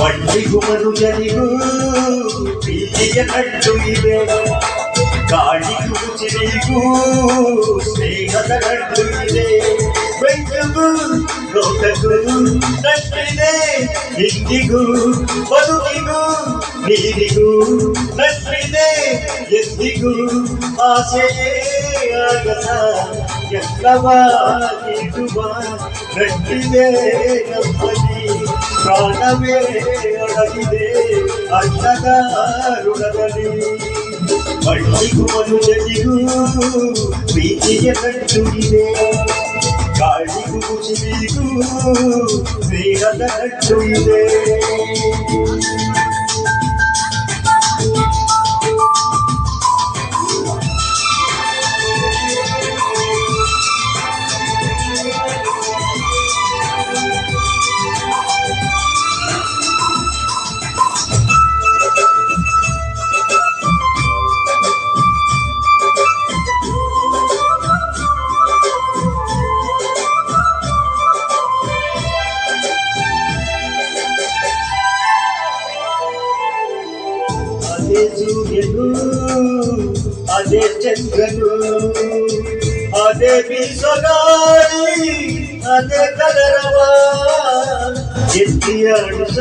ಮಣ್ಣಿಗೂ ಮನುಜನಿಗೂ ಪ್ರೀತಿಯ ಕಟ್ಟು ಇದೆ, ಗಾಳಿಗೂ ಚಿರಿಗೂ ಸ್ನೇಹದ ಕಟ್ಟು ಇದೆ. ಬೆಂಕಿಗೂ ಲೋಕಕ್ಕೂ ನಟ್ಟಿದೆ, ಇಂದಿಗೂ ಬದುಕಿಗೂ ನೀರಿಗೂ ನಟ್ಟಿದೆ, ಎಂದಿಗೂ ಆಸೆಯೇ ಆಗದ ಎಲ್ಲವ ನೀಡುವ ನಟ್ಟಿದೆ ನಮ್ಮಲ್ಲಿ ಪ್ರಾಣವೇ ಅಡಗಿದೆ ಅನ್ನದ ಋಣದಲ್ಲಿ. ಮಣ್ಣಿಗೂ ಮನುಜನಿಗೂ ಪ್ರೀತಿಯ ಕಟ್ಟು ಇದೆ, ಗಾಳಿಗೂ ಚಿರಿಗೂ ಸ್ನೇಹದ ಕಟ್ಟು ಇದೆ. ಅದೇ ಸೂರ್ಯನು, ಅದೇ ಚಂದ್ರನು, ಅದೇ ಬೀಸಗಾಳಿ, ಅದೇ ಕಲರವ ಎತ್ತಿಯಾಡುತ್ತ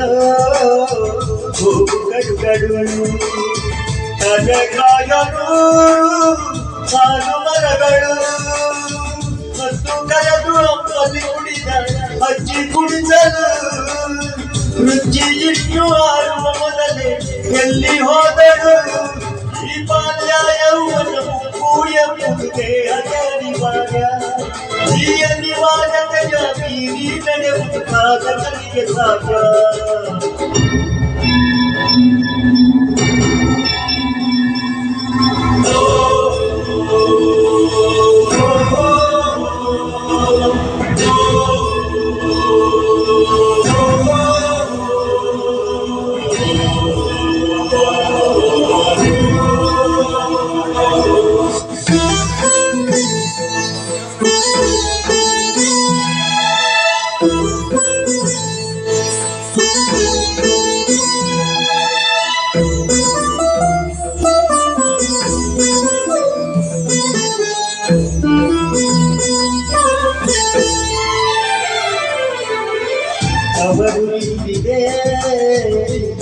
ಹೋಗುಗಡುಗಡು. ಅದೇ ಕಾಯನು ಸಾಲು ಮರಗಳು ಮತ್ತು ಕರೆದು ಅಪ್ಪಲ್ಲಿ ಕುಡಿದ ಅಜ್ಜಿ ಕುಡಿಸಲು. ರುಚಿ ಇಟ್ಟು ಆರುವ ಮೊದಲೇ ಎಲ್ಲಿ ಹೋದಳು, ಈ ಬಾಲ್ಯ ಯೌವನ ಮುಪ್ಪು ಎಂಬುದೇ ಅದೇ ಅನಿವಾರ್ಯ. ಈ ಅನಿವಾರ್ಯತೆಯ ಮೀರಿ ನಡೆಯುವುದು ಸಾಧಕರಿಗೆ ಸಾಧ್ಯ. ಅವರು ಇಲ್ಲಿದೆ,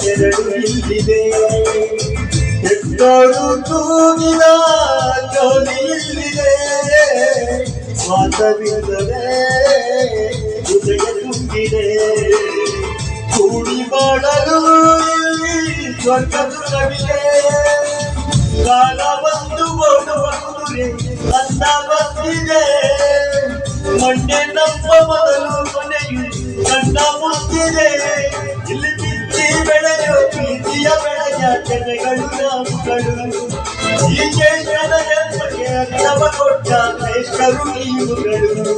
ಎರಡು ಇಲ್ಲಿದೆ, ಎಷ್ಟೋರು ತೂಗಿದ ಜೋಲಿ ಇಲ್ಲಿದೆ. ವಾಸವಿಲ್ಲದೆ ಹೃದಯ ತುಂಬಿದೆ, ಕೂಡಿ ಮಾಡಲು ಇಲ್ಲಿ ಸ್ವರ್ಗ ಸುಖವಿದೆ. ಕಾಲ ಬಂದು ಓಡುವ ಕುದುರೆ ಅಂತ ಬಂದಿದೆ, ಮಂಡೆ ನಮ್ಮ ಮೊದಲು ಕೊನೆಯು ಕಣ್ಣ ಮುಚ್ಚಿದೆ. ಇಲ್ಲಿ ಬಿಚ್ಚಿ ಬೆಳೆಯೋ ಪ್ರೀತಿಯ ಬೆಳೆಯ ಜನಗಳು ನಾವುಗಳು. ಈ ಜ್ಯೇಷ್ಠನ ಜನ್ಮಕ್ಕೆ ಅರ್ಥವ ಕೊಟ್ಟ ಶ್ರೇಷ್ಠರು ನೀವುಗಳು.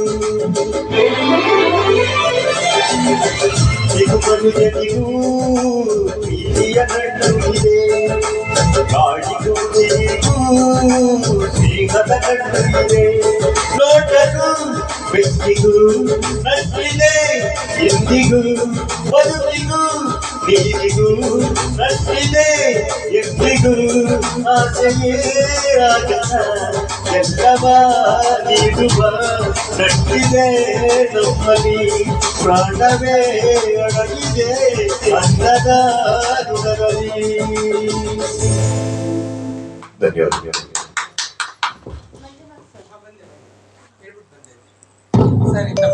ಇದು ಮನುಜನಿಗೂ ಪ್ರೀತಿಯ ಕಟ್ಟು ಇದೆ, ಗಾಳಿಗೂ ಚಿರಿಗೂ ಸ್ನೇಹದ ಕಟ್ಟು ಇದೆ. ಲೋಟಗೂ ಬೆಂಕಿಗೂ ನಟ್ಟಿದೆ, ಎಂದಿಗೂ ಬದುಕಿಗೂ ನೀರಿಗೂ ನಟ್ಟಿದೆ, ಎಂದಿಗೂ ಆಸೆಯೇ ಆಗದ ಎಲ್ಲವ ನೀಡುವ ನಟ್ಟಿದೆ ನಮ್ಮಲ್ಲಿ ಪ್ರಾಣವೇ ಅಡಗಿದೆ ಅನ್ನದ ಋಣದಲ್ಲಿ. ಧನ್ಯವಾದ.